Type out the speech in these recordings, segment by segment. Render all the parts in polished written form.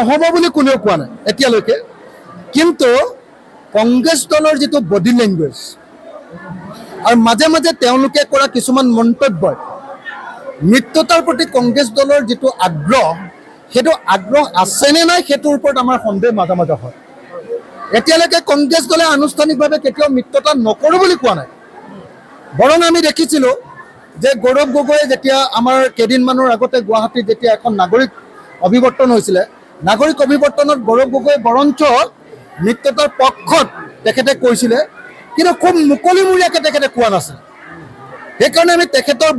নহ'ব বুলি কোনেও কোৱা নাই এতিয়ালৈকে। কিন্তু কংগ্ৰেছ দলৰ যিটো বডি লেংগুৱেজ আৰু মাজে মাজে তেওঁলোকে কৰা কিছুমান মন্তব্যই মিত্ৰতাৰ প্ৰতি কংগ্ৰেছ দলৰ যিটো আগ্ৰহ, সেইটো আগ্ৰহ আছেনে নাই সেইটোৰ ওপৰত আমাৰ সন্দেহ মাজে মাজে হয়। এতিয়ালৈকে কংগ্ৰেছ দলে আনুষ্ঠানিকভাৱে কেতিয়াও মিত্ৰতা নকৰোঁ বুলি কোৱা নাই। বৰং আমি দেখিছিলোঁ যে গৌৰৱ গগৈয়ে যেতিয়া আমাৰ কেইদিনমানৰ আগতে গুৱাহাটীত যেতিয়া এখন নাগৰিক অভিৱৰ্তন হৈছিলে, নাগৰিক অভিৱৰ্তনত গৌৰৱ গগৈ বৰঞ্চ মিত্ৰতাৰ পক্ষত তেখেতে কৈছিলে, কিন্তু খুব মুকলিমূৰীয়াকৈ তেখেতে কোৱা নাছিল। সেইকাৰণে আমি তেখেতৰ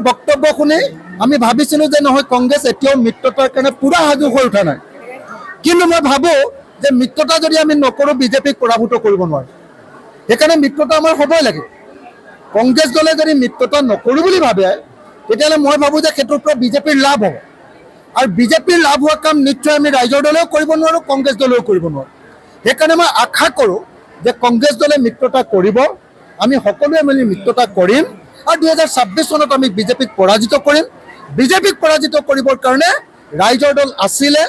বক্তব্য শুনি আমি ভাবিছিলোঁ যে নহয়, কংগ্ৰেছ এতিয়াও মিত্ৰতাৰ কাৰণে পূৰা সাজু হৈ উঠা নাই। কিন্তু মই ভাবোঁ যে মিত্ৰতা যদি আমি নকৰোঁ, বিজেপিক পৰাভূত কৰিব নোৱাৰোঁ। সেইকাৰণে মিত্ৰতা আমাৰ হ'বই লাগে। কংগ্ৰেছ দলে যদি মিত্ৰতা নকৰোঁ বুলি ভাবে, তেতিয়াহ'লে মই ভাবোঁ যে সেইটোৰ পৰা বিজেপিৰ লাভ হ'ব। আৰু বিজেপিৰ লাভ হোৱা কাম নিশ্চয় আমি ৰাইজৰ দলেও কৰিব নোৱাৰোঁ, কংগ্ৰেছ দলেও কৰিব নোৱাৰোঁ। সেইকাৰণে মই আশা কৰোঁ যে কংগ্ৰেছ দলে মিত্ৰতা কৰিব, আমি সকলোৱে মিলি মিত্ৰতা কৰিম আৰু 2026 চনত আমি বিজেপিক পৰাজিত কৰিম। বিজেপিক পৰাজিত কৰিবৰ কাৰণে ৰাইজৰ দল আছিলে,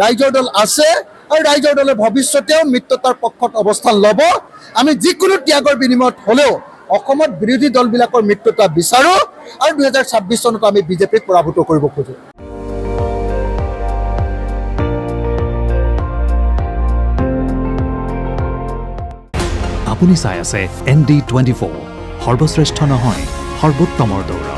ৰাইজৰ দল আছে আৰু ৰাইজৰ দলে ভৱিষ্যতেও মিত্ৰতাৰ পক্ষত অৱস্থান ল'ব। আমি যিকোনো ত্যাগৰ বিনিময়ত হ'লেও অসমত বিৰোধী দলবিলাকৰ মিত্ৰতা বিচাৰোঁ আৰু 2026 চনত আমি বিজেপিক পৰাভূত কৰিব খোজোঁ। আপুনি চাই আছে ND24, সৰ্বশ্ৰেষ্ঠ নহয়, সৰ্বোত্তমৰ দৌৰ।